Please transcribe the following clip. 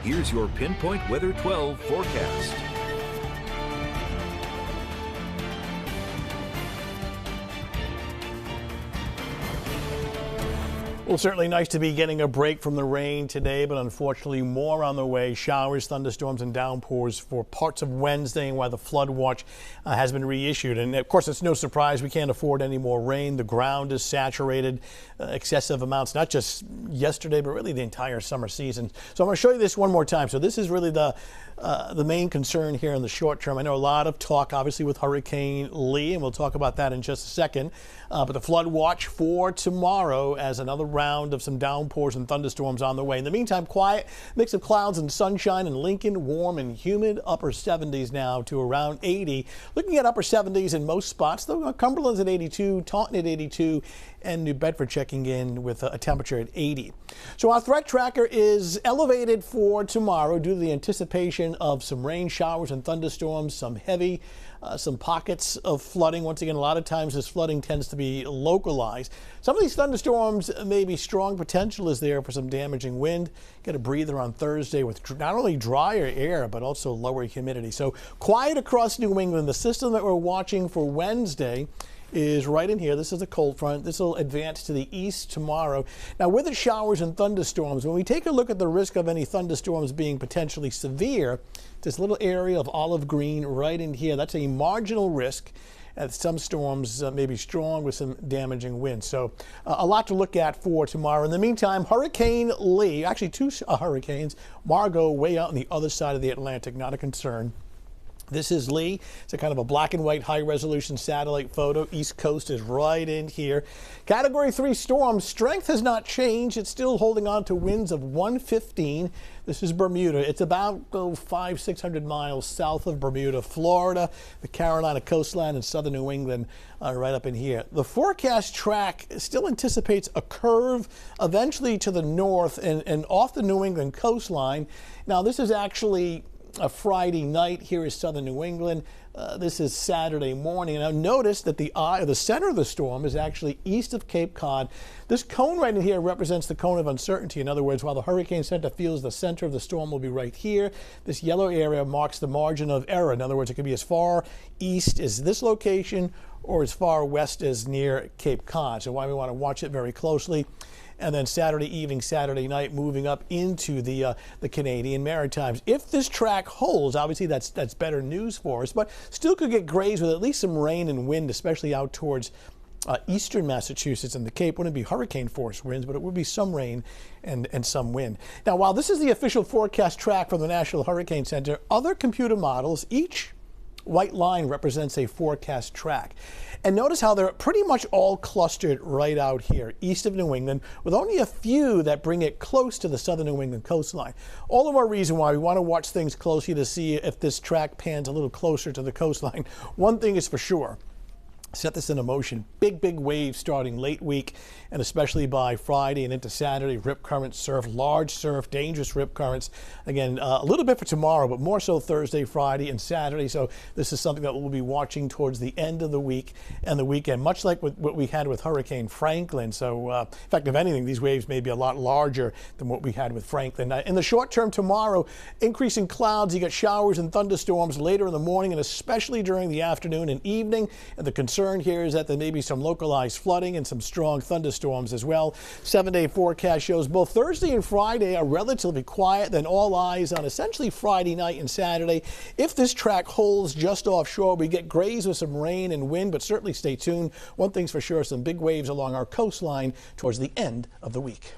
Here's your Pinpoint Weather 12 forecast. Well, certainly nice to be getting a break from the rain today, but unfortunately more on the way. Showers, thunderstorms, and downpours for parts of Wednesday, and why the flood watch has been reissued. And of course, it's no surprise we can't afford any more rain. The ground is saturated, excessive amounts, not just yesterday, but really the entire summer season. So I'm going to show you this one more time. So this is really the main concern here in the short term. I know a lot of talk, obviously, with Hurricane Lee, and we'll talk about that in just a second. But the flood watch for tomorrow as another round of some downpours and thunderstorms on the way. In the meantime, quiet mix of clouds and sunshine in Lincoln, warm and humid, upper 70s now to around 80. Looking at upper 70s in most spots, though. Cumberland's at 82, Taunton at 82, and New Bedford checking in with a temperature at 80. So our threat tracker is elevated for tomorrow due to the anticipation of some rain showers and thunderstorms, some heavy, some pockets of flooding. Once again, a lot of times this flooding tends to be localized. Some of these thunderstorms, maybe strong potential is there for some damaging wind. Get a breather on Thursday with not only drier air, but also lower humidity. So quiet across New England. The system that we're watching for Wednesday is right in here. This is a cold front. This will advance to the east tomorrow. Now, with the showers and thunderstorms, when we take a look at the risk of any thunderstorms being potentially severe, this little area of olive green right in here, that's a marginal risk. And some storms may be strong with some damaging winds. So a lot to look at for tomorrow. In the meantime, Hurricane Lee, actually two hurricanes, Margot way out on the other side of the Atlantic, not a concern. This is Lee. It's a kind of a black and white high-resolution satellite photo. East Coast is right in here. Category 3 storm strength has not changed. It's still holding on to winds of 115. This is Bermuda. It's about 500-600 miles south of Bermuda, Florida, the Carolina coastline, and southern New England right up in here. The forecast track still anticipates a curve eventually to the north and off the New England coastline. Now, this is actually a Friday night. Here is southern New England. This is Saturday morning. Now notice that the center of the storm is actually east of Cape Cod. This cone right in here represents the cone of uncertainty. In other words, while the hurricane center feels the center of the storm will be right here, this yellow area marks the margin of error. In other words, it could be as far east as this location or as far west as near Cape Cod. So why we want to watch it very closely. And then Saturday evening, Saturday night, moving up into the Canadian Maritimes. If this track holds, obviously that's better news for us, but still could get grazed with at least some rain and wind, especially out towards eastern Massachusetts and the Cape. Wouldn't be hurricane force winds, but it would be some rain and some wind. Now, while this is the official forecast track from the National Hurricane Center, other computer models, each white line represents a forecast track. And notice how they're pretty much all clustered right out here, east of New England, with only a few that bring it close to the southern New England coastline. All the more reason why we want to watch things closely to see if this track pans a little closer to the coastline. One thing is for sure. Set this into motion. Big waves starting late week, and especially by Friday and into Saturday. Rip currents, surf, large surf, dangerous rip currents. Again, a little bit for tomorrow, but more so Thursday, Friday, and Saturday. So this is something that we'll be watching towards the end of the week and the weekend, much like what we had with Hurricane Franklin. So, in fact, if anything, these waves may be a lot larger than what we had with Franklin. In the short term tomorrow, increasing clouds. You get showers and thunderstorms later in the morning and especially during the afternoon and evening. And the concern here is that there may be some localized flooding and some strong thunderstorms as well. 7-day forecast shows both Thursday and Friday are relatively quiet, then all eyes on essentially Friday night and Saturday. If this track holds just offshore, we get grazed with some rain and wind, but certainly stay tuned. One thing's for sure, some big waves along our coastline towards the end of the week.